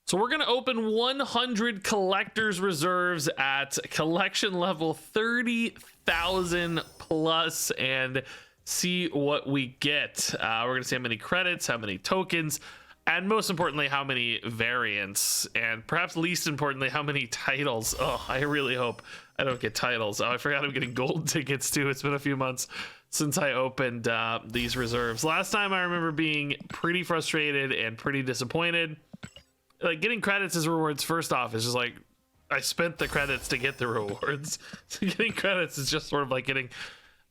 So we're going to open 100 collector's reserves at collection level 30,000 plus and see what we get. We're going to see how many credits, how many tokens, and most importantly, how many variants, and perhaps least importantly, how many titles. Oh, I really hope I don't get titles. Oh, I forgot I'm getting gold tickets too. It's been a few months since I opened these reserves. Last time I remember being pretty frustrated and pretty disappointed. Like, getting credits as rewards, first off, is just like, I spent the credits to get the rewards. So getting credits is just sort of like getting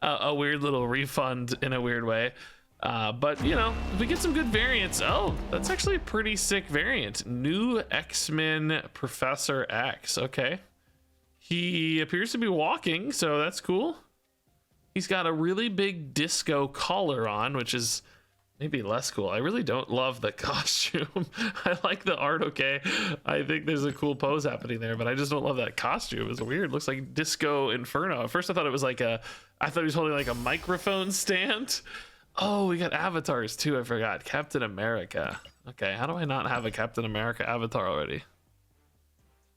a weird little refund in a weird way. But, you know, if we get some good variants. Oh, that's actually a pretty sick variant. New X-Men Professor X. Okay. He appears to be walking, so that's cool. He's got a really big disco collar on, which is maybe less cool. I really don't love the costume. I like the art, okay. I think there's a cool pose happening there, but I just don't love that costume. It's weird. It looks like Disco Inferno. At first I thought it was like I thought he was holding like a microphone stand. Oh, we got avatars too. I forgot. Captain America. Okay, how do I not have a Captain America avatar already?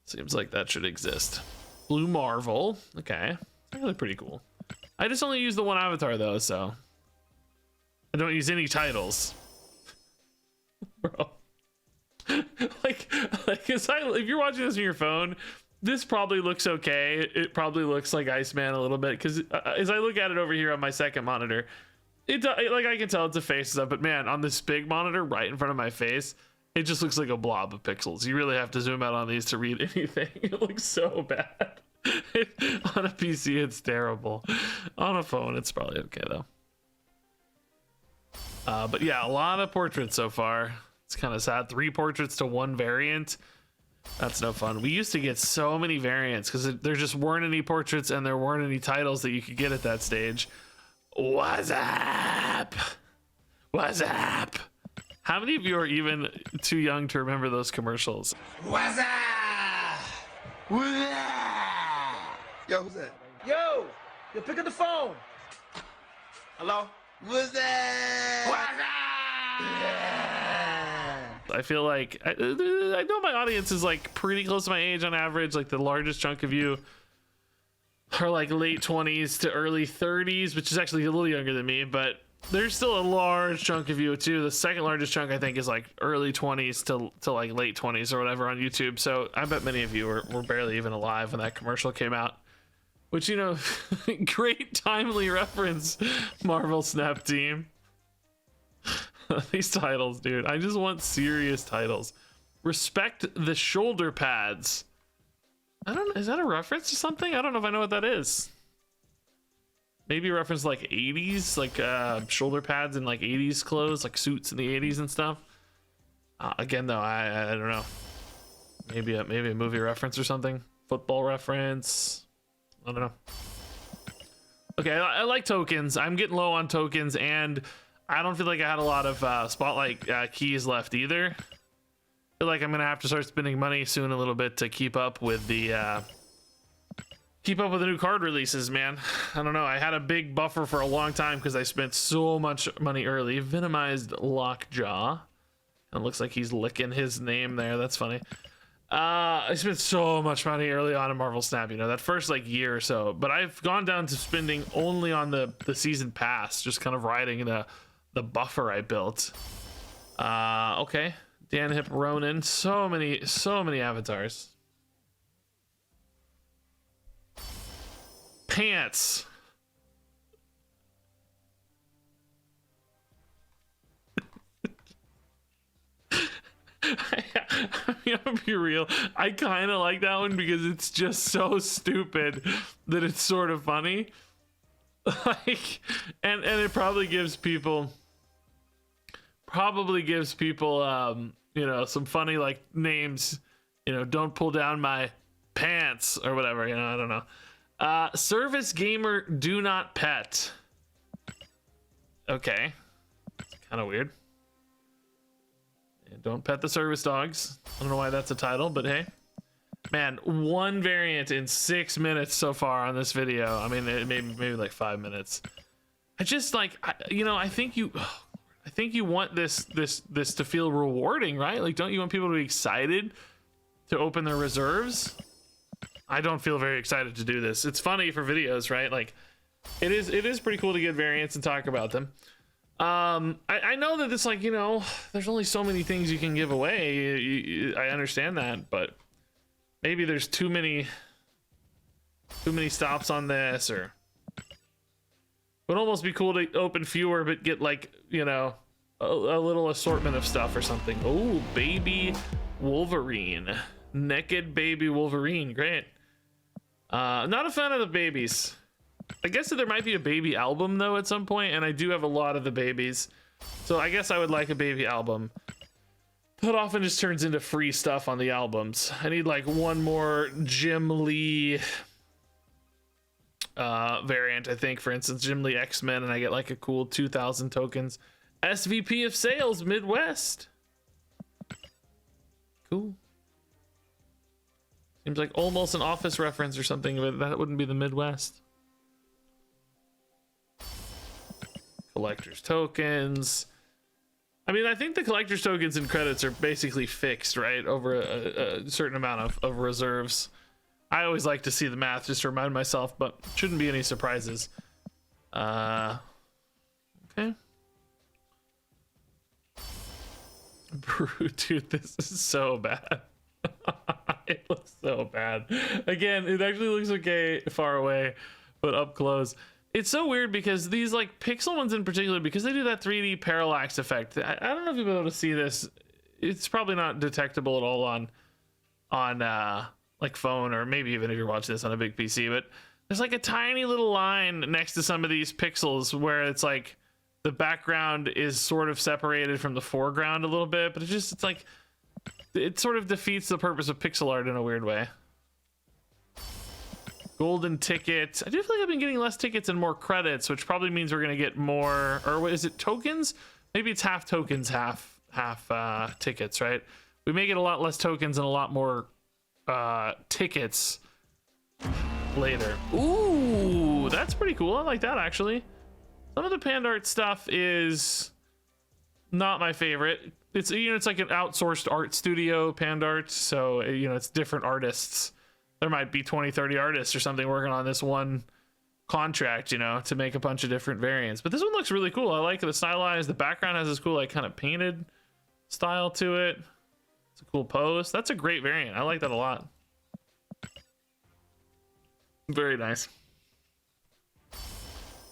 Seems like that should exist. Blue Marvel. Okay, really pretty cool. I just only use the one avatar though, so I don't use any titles. Bro. like if you're watching this on your phone, this probably looks okay. It probably looks like Iceman a little bit, because as I look at it over here on my second monitor, like I can tell it's a face stuff, but man, on this big monitor right in front of my face, it just looks like a blob of pixels. You really have to zoom out on these to read anything. It looks so bad. On a PC, it's terrible. On a phone, it's probably okay though. But yeah, a lot of portraits so far. It's kind of sad. 3 portraits to 1 variant. That's no fun. We used to get so many variants because there just weren't any portraits and there weren't any titles that you could get at that stage. What's up? What's up? How many of you are even too young to remember those commercials? What's up? What's up? Yo, who's that? Yo, pick up the phone. Hello? What's that? What's up? I feel like I know my audience is like pretty close to my age on average. Like the largest chunk of you are like late 20s to early 30s, which is actually a little younger than me, but there's still a large chunk of you too. The second largest chunk I think is like early 20s to like late 20s or whatever on YouTube. So I bet many of you were barely even alive when that commercial came out, which, you know, great timely reference, Marvel Snap Team. These titles, dude, I just want serious titles. Respect the shoulder pads. I don't know, is that a reference to something? I don't know if I know what that is. Maybe a reference to like 80s, like shoulder pads in like 80s clothes, like suits in the 80s and stuff. Again though, I don't know. Maybe a movie reference or something. Football reference. I don't know. Okay, I like tokens. I'm getting low on tokens, and I don't feel like I had a lot of spotlight keys left either. I feel like I'm gonna have to start spending money soon a little bit to keep up with the new card releases, man. I don't know. I had a big buffer for a long time because I spent so much money early. Venomized Lockjaw. It looks like he's licking his name there. That's funny. I spent so much money early on in Marvel Snap, you know, that first like year or so, but I've gone down to spending only on the season pass, just kind of riding the buffer I built. Okay. Dan Hip Ronin, so many avatars. Pants. I'm gonna be real. I kind of like that one because it's just so stupid that it's sort of funny. Like, and it probably gives people you know, some funny like names, you know, don't pull down my pants or whatever, you know, I don't know. Service gamer do not pet. Okay, kind of weird. Don't pet the service dogs. I don't know why that's a title, but hey, man, 1 variant in 6 minutes so far on this video. I mean, maybe like 5 minutes. I just like, you know, I think I think you want this to feel rewarding, right? Like, don't you want people to be excited to open their reserves? I don't feel very excited to do this. It's funny for videos, right? Like, it is pretty cool to get variants and talk about them. I know that it's like, you know, there's only so many things you can give away. I understand that, but maybe there's too many stops on this, or it would almost be cool to open fewer but get, like, you know, a little assortment of stuff or something. Oh, baby Wolverine. Naked baby Wolverine. Great. Not a fan of the babies. I guess that there might be a baby album though at some point, and I do have a lot of the babies, so I guess I would like a baby album. That often just turns into free stuff on the albums. I need like one more Jim Lee variant, I think. For instance, Jim Lee X-Men, and I get like a cool 2,000 tokens. SVP of Sales Midwest. Cool. Seems like almost an Office reference or something, but that wouldn't be the Midwest. Collector's tokens. I mean, I think the collector's tokens and credits are basically fixed, right? Over a certain amount of reserves. I always like to see the math just to remind myself, but shouldn't be any surprises. Okay. Dude, this is so bad. It looks so bad. Again, it actually looks okay far away, but up close. It's so weird because these like pixel ones in particular, because they do that 3D parallax effect. I don't know if you'll be able to see this. It's probably not detectable at all on like phone, or maybe even if you're watching this on a big PC, but there's like a tiny little line next to some of these pixels where it's like the background is sort of separated from the foreground a little bit, but it's like it sort of defeats the purpose of pixel art in a weird way. Golden tickets. I do feel like I've been getting less tickets and more credits, which probably means we're gonna get more, or what is it, tokens? Maybe it's half tokens, half tickets, right? We may get a lot less tokens and a lot more tickets later. Ooh, that's pretty cool. I like that actually. Some of the pand art stuff is not my favorite. It's, you know, it's like an outsourced art studio, pand art, so, you know, it's different artists. There might be 20-30 artists or something working on this one contract, you know, to make a bunch of different variants. But this one looks really cool. I like the stylized. The background has this cool, like, kind of painted style to it. It's a cool pose. That's a great variant. I like that a lot. Very nice.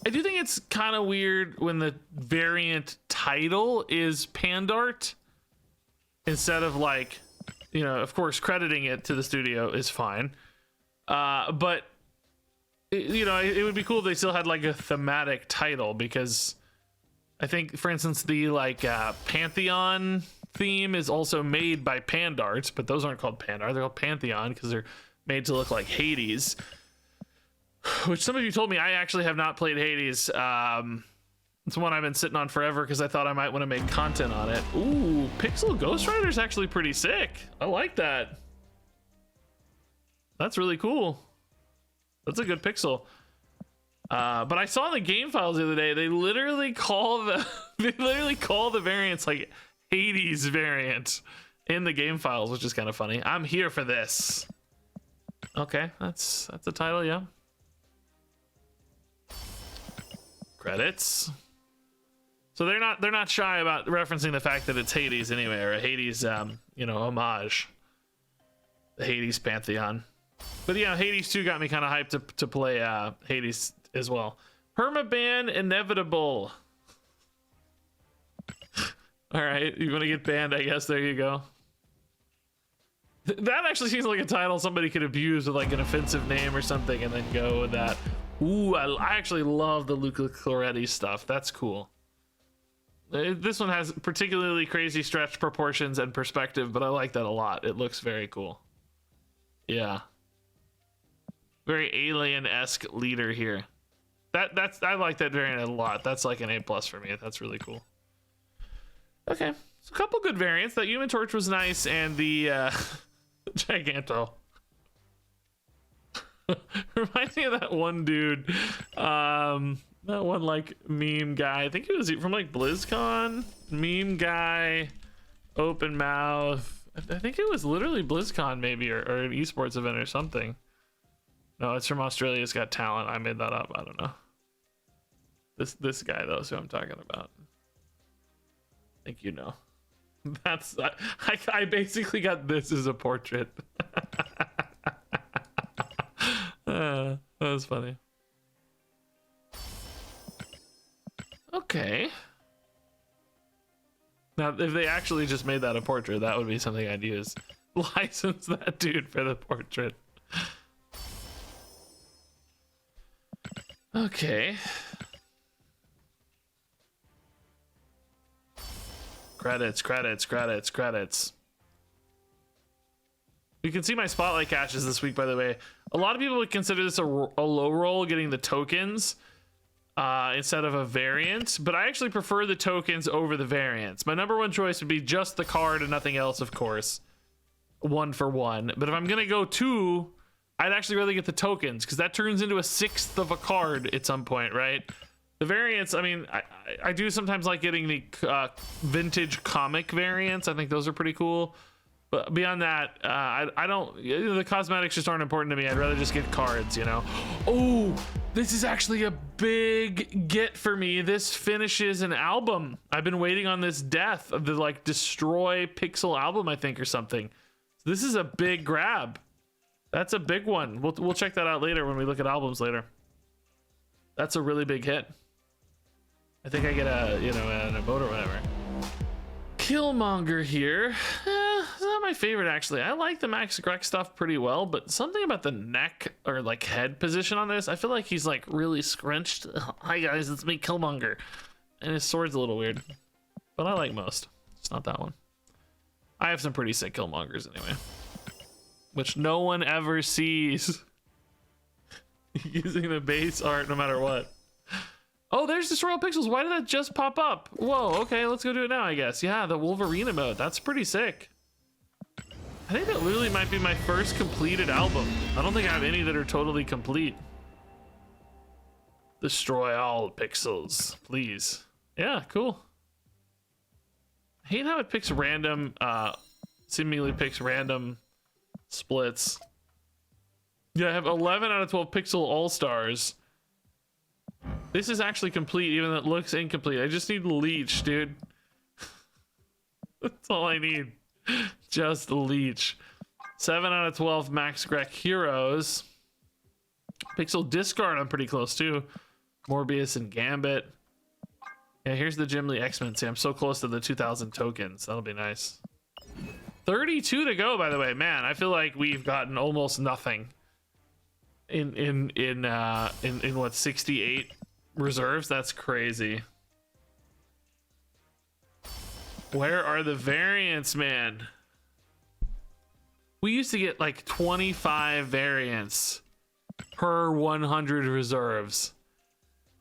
I do think it's kind of weird when the variant title is pand art instead of, like, you know, of course, crediting it to the studio is fine. But, you know, it would be cool if they still had like a thematic title, because I think, for instance, the like Pantheon theme is also made by Pand Art, but those aren't called Pand Art. They're called Pantheon because they're made to look like Hades, which some of you told me I actually have not played Hades. It's one I've been sitting on forever because I thought I might want to make content on it. Ooh, Pixel Ghost Rider is actually pretty sick. I like that. That's really cool. That's a good pixel. But I saw in the game files the other day, they literally call the variants like Hades variant in the game files, which is kind of funny. I'm here for this. Okay, that's the title, yeah. Credits. So they're not shy about referencing the fact that it's Hades anyway, or a Hades, you know, homage. The Hades Pantheon. But yeah, Hades 2 got me kind of hyped to play Hades as well. Permaban Inevitable. All right, you want to get banned, I guess. There you go. That actually seems like a title somebody could abuse with like an offensive name or something, and then go with that. Ooh, I actually love the Luca Cloretti stuff. That's cool. This one has particularly crazy stretch proportions and perspective, but I like that a lot. It looks very cool. Yeah. Very alien-esque leader here. I like that variant a lot. That's like an A+ for me. That's really cool. Okay. So a couple good variants. That Human Torch was nice, and the Giganto. Reminds me of that one dude. That one like meme guy. I think it was from like BlizzCon. Meme guy, open mouth. I think it was literally BlizzCon maybe, or an esports event or something. No, it's from Australia's Got Talent. I made that up. I don't know. This guy though is who I'm talking about. I think you know. That's I basically got this as a portrait. That was funny. Okay. Now, if they actually just made that a portrait, that would be something I'd use. License that dude for the portrait. Okay. Credits, credits, credits, credits. You can see my spotlight caches this week, by the way. A lot of people would consider this a low roll, getting the tokens instead of a variant, but I actually prefer the tokens over the variants. My number one choice would be just the card and nothing else, of course. 1 for 1. But if I'm gonna go 2, I'd actually rather get the tokens, because that turns into a 1/6 of a card at some point, right? The variants, I mean, I do sometimes like getting the vintage comic variants. I think those are pretty cool. But beyond that, I don't, the cosmetics just aren't important to me. I'd rather just get cards, you know? Oh, this is actually a big get for me. This finishes an album. I've been waiting on this death of the like Destroy Pixel album, I think, or something. So this is a big grab. That's a big one. We'll check that out later when we look at albums later. That's a really big hit. I think I get a, you know, an emote or whatever. Killmonger here. It's not my favorite, actually. I like the Max Grek stuff pretty well, but something about the neck or like head position on this, I feel like he's like really scrunched. Hi guys, it's me, Killmonger. And his sword's a little weird, but I like most. It's not that one. I have some pretty sick Killmongers anyway, which no one ever sees. Using the base art no matter what. Oh, there's Destroy All Pixels. Why did that just pop up? Whoa, okay, let's go do it now, I guess. Yeah, the Wolverine emote. That's pretty sick. I think that literally might be my first completed album. I don't think I have any that are totally complete. Destroy all pixels, please. Yeah, cool. I hate how it picks random, seemingly picks random splits. Yeah, I have 11 out of 12 pixel all-stars. This is actually complete, even though it looks incomplete. I just need leech, dude. That's all I need. Just leech. 7 out of 12 Max Grek heroes. Pixel discard, I'm pretty close too. Morbius and Gambit. Yeah, here's the Jim Lee X-Men. See, I'm so close to the 2,000 tokens. That'll be nice. 32 to go, by the way. Man, I feel like we've gotten almost nothing in what, 68 reserves? That's crazy. Where are the variants, man? We used to get like 25 variants per 100 reserves.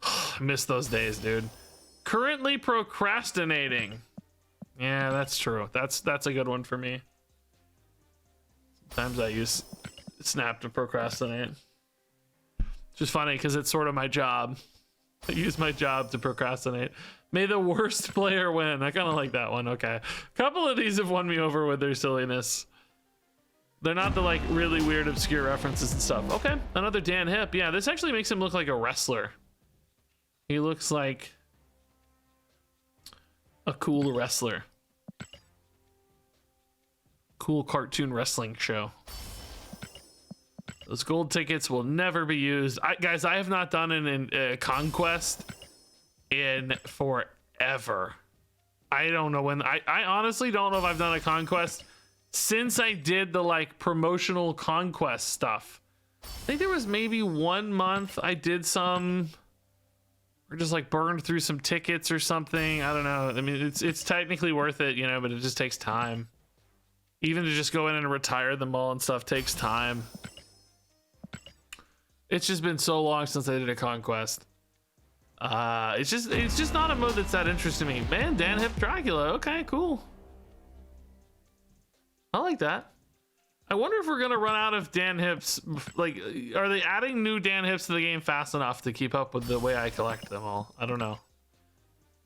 I miss those days, dude. Currently procrastinating. Yeah, that's true. That's a good one for me. Sometimes I use Snap to procrastinate. It's just funny because it's sort of my job. I use my job to procrastinate. May the worst player win. I kind of like that one. Okay. A couple of these have won me over with their silliness. They're not the like really weird obscure references and stuff. Okay. Another Dan Hip. Yeah, this actually makes him look like a wrestler. He looks like a cool wrestler. Cool cartoon wrestling show. Those gold tickets will never be used. Guys, I have not done a conquest in forever. I don't know when. I honestly don't know if I've done a conquest since I did the like promotional conquest stuff. I think there was maybe 1 month I did some, or just like burned through some tickets or something. I don't know. I mean, it's technically worth it, you know, but it just takes time. Even to just go in and retire them all and stuff takes time. It's just been so long since I did a conquest. It's just not a mode that's that interesting to me. Man, Dan Hip Dracula. Okay, cool. I like that. I wonder if we're gonna run out of Dan Hips. Like, are they adding new Dan Hips to the game fast enough to keep up with the way I collect them all? I don't know.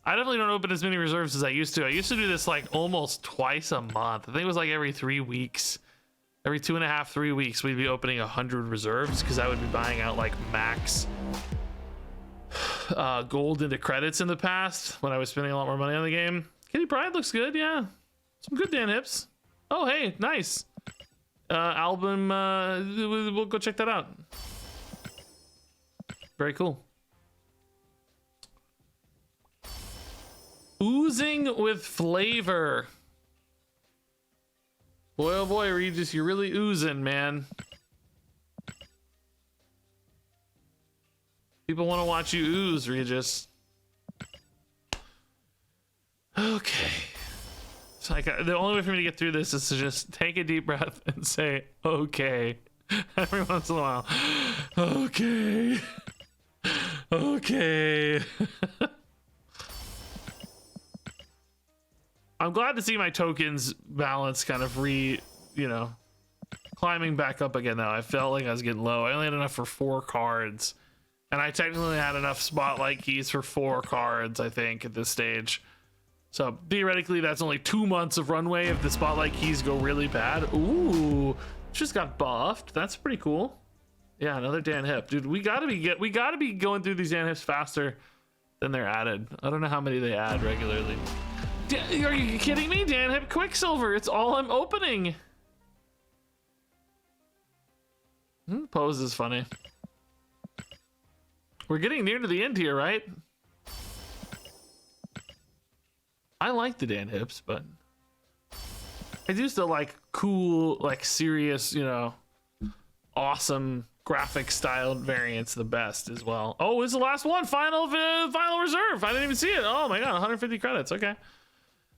I definitely don't open as many reserves as I used to. I used to do this like almost twice a month. I think it was like every 3 weeks. Every 2.5, 3 weeks, we'd be opening 100 reserves because I would be buying out like max gold into credits in the past when I was spending a lot more money on the game. Kitty Pride looks good, yeah. Some good Dan Hips. Oh, hey, nice. Album, we'll go check that out. Very cool. Oozing with flavor. Boy, oh boy, Regis, you're really oozing, man. People want to watch you ooze, Regis. Okay. It's like the only way for me to get through this is to just take a deep breath and say, okay. Every once in a while. Okay. Okay. I'm glad to see my tokens balance kind of climbing back up again now. I felt like I was getting low. I only had enough for 4 cards. And I technically had enough spotlight keys for 4 cards, I think, at this stage. So theoretically, that's only 2 months of runway if the spotlight keys go really bad. Ooh, just got buffed. That's pretty cool. Yeah, another Dan Hip. Dude, we gotta be going through these Dan Hips faster than they're added. I don't know how many they add regularly. Are you kidding me? Dan Hip Quicksilver. It's all I'm opening. Pose is funny. We're getting near to the end here, right? I like the Dan Hips, but I do still like cool, like serious, awesome graphic styled variants the best as well. Oh, it's the last one. Final reserve. I didn't even see it. Oh my god, 150 credits. Okay.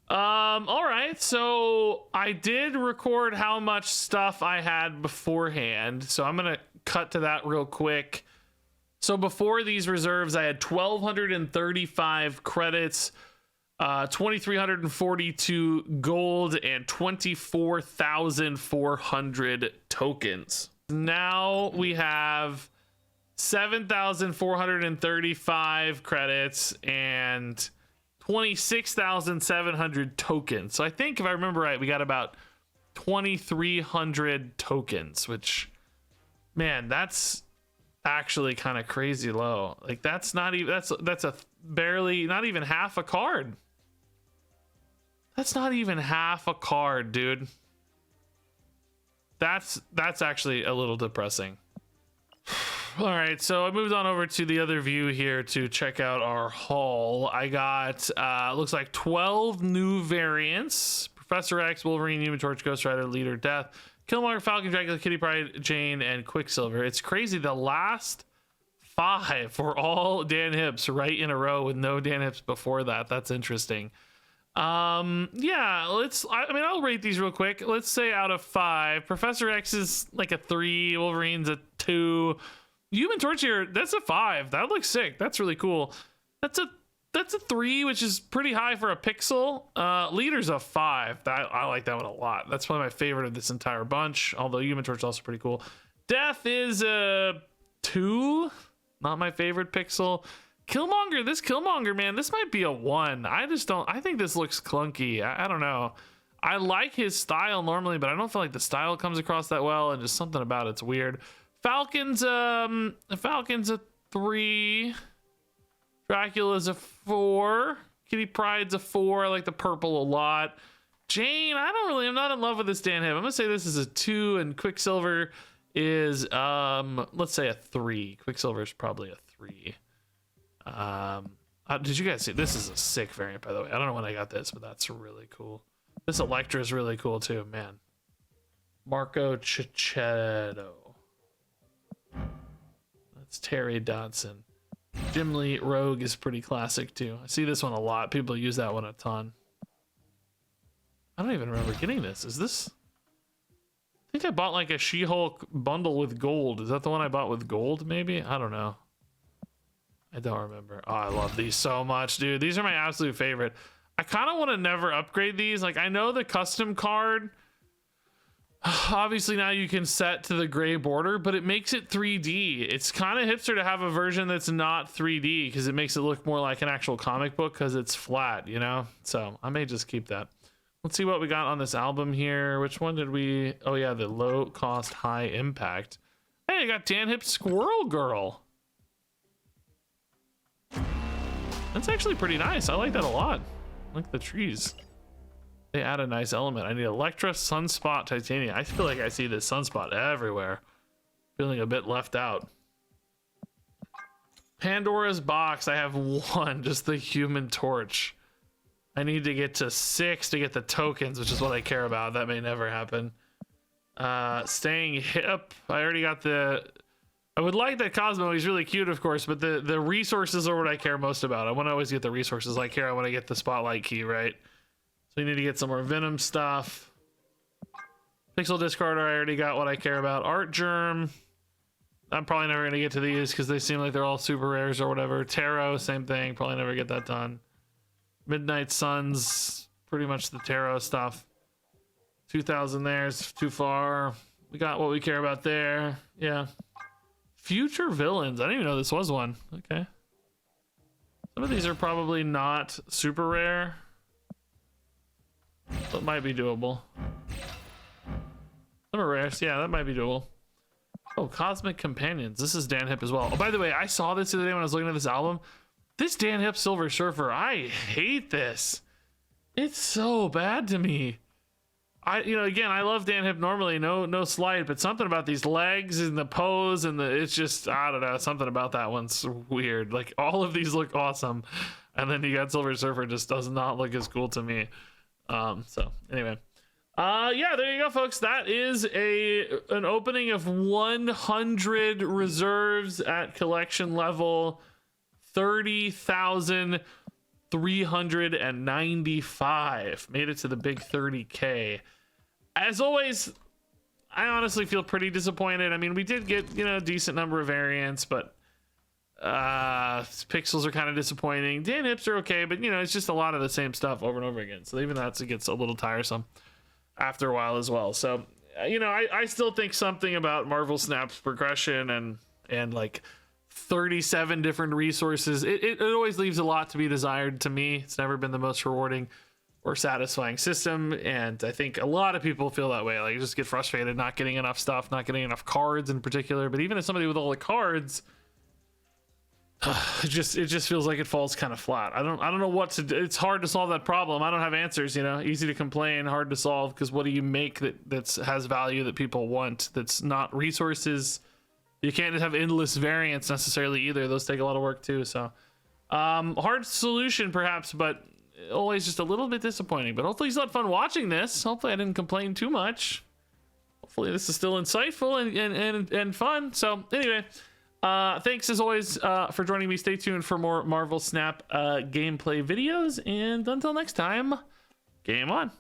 All right. So I did record how much stuff I had beforehand. So I'm gonna cut to that real quick. So before these reserves, I had 1,235 credits. 2,342 gold and 24,400 tokens. Now we have 7,435 credits and 26,700 tokens. So I think if I remember right, we got about 2,300 tokens, which, man, that's actually kind of crazy low. Like that's not even, that's a barely, not even half a card. That's not even half a card, dude. That's actually a little depressing. All right, so I moved on over to the other view here to check out our haul. I got looks like 12 new variants: Professor X, Wolverine, Human Torch, Ghost Rider, Leader, Death, Killmonger, Falcon, Dracula, Kitty Pryde, Jane, and Quicksilver. It's crazy. The last 5 were all Dan Hips right in a row with no Dan Hips before that. That's interesting. Yeah, I'll rate these real quick. Let's say out of 5, Professor X is like a 3, Wolverine's a 2, Human Torch here, that's a 5. That looks sick. That's really cool. That's a 3, which is pretty high for a pixel. Leader's a 5. I like that one a lot. That's probably my favorite of this entire bunch, although Human Torch is also pretty cool. Death is a 2. Not my favorite pixel. Killmonger, this Killmonger, man, this might be a 1. I think this looks clunky. I don't know. I like his style normally, but I don't feel like the style comes across that well, and just something about it's weird. Falcon's a 3. Dracula's a 4. Kitty Pryde's a 4. I like the purple a lot. Jane, I'm not in love with this Dan Hip. I'm gonna say this is a 2, and Quicksilver is let's say a 3. Quicksilver is probably a 3. Did you guys see this? Is a sick variant, by the way. I don't know when I got this, but that's really cool. This Electra is really cool too, man. Marco Cicchetto. That's Terry Dodson. Jim Lee Rogue is pretty classic too. I see this one a lot. People use that one a ton. I don't even remember getting this. Is this? I think I bought like a She-Hulk bundle with gold. Is that the one I bought with gold? Maybe? I don't know. I don't remember. Oh, I love these so much, dude. These are my absolute favorite. I kind of want to never upgrade these. Like, I know the custom card Obviously now you can set to the gray border, but it makes it 3D. It's kind of hipster to have a version that's not 3D because it makes it look more like an actual comic book because it's flat, you know? So I may just keep that. Let's see what we got on this album here. Which one did we... Oh yeah, the low cost, high impact. Hey, I got Dan Hip Squirrel Girl. That's actually pretty nice. I like that a lot. I like the trees. They add a nice element. I need Electra Sunspot Titanium. I feel like I see this sunspot everywhere. Feeling a bit left out. Pandora's Box. I have one, just the Human Torch. I need to get to 6 to get the tokens, which is what I care about. That may never happen. Staying hip. I already got the... I would like that Cosmo. He's really cute, of course, but the resources are what I care most about. I want to always get the resources. I care. I want to get the Spotlight Key, right? So you need to get some more Venom stuff. Pixel Discarder. I already got what I care about. Art Germ. I'm probably never going to get to these because they seem like they're all super rares or whatever. Tarot, same thing. Probably never get that done. Midnight Suns, pretty much the tarot stuff. 2,000 there's too far. We got what we care about there. Yeah. Future Villains. I didn't even know this was one. Okay. Some of these are probably not super rare. So it might be doable. Some are rares. Yeah, that might be doable. Oh, Cosmic Companions. This is Dan Hip as well. Oh, by the way, I saw this the other day when I was looking at this album. This Dan Hip Silver Surfer, I hate this. It's so bad to me. Again, I love Dan Hip normally, no slight, but something about these legs and the pose and it's just, I don't know, something about that one's weird. Like all of these look awesome, and then you got Silver Surfer just does not look as cool to me. So anyway, yeah, there you go, folks. That is an opening of 100 reserves at collection level. 30,395. Made it to the big 30K. As always, I honestly feel pretty disappointed. I mean, we did get, a decent number of variants, but pixels are kind of disappointing. Dan Hips are okay, but it's just a lot of the same stuff over and over again. So even that gets a little tiresome after a while as well. So, I still think something about Marvel Snap's progression and like 37 different resources. It always leaves a lot to be desired to me. It's never been the most rewarding or satisfying system, and I think a lot of people feel that way. Like, you just get frustrated not getting enough stuff, not getting enough cards in particular. But even as somebody with all the cards, it just feels like it falls kind of flat. I don't know what to do. It's hard to solve that problem. I don't have answers. Easy to complain, hard to solve, because what do you make that has value that people want? That's not resources. You can't have endless variants necessarily either. Those take a lot of work too. So hard solution perhaps, but always just a little bit disappointing. But hopefully you still had fun watching this. Hopefully I didn't complain too much. Hopefully this is still insightful and fun. So anyway, thanks as always for joining me. Stay tuned for more Marvel Snap gameplay videos. And until next time, game on.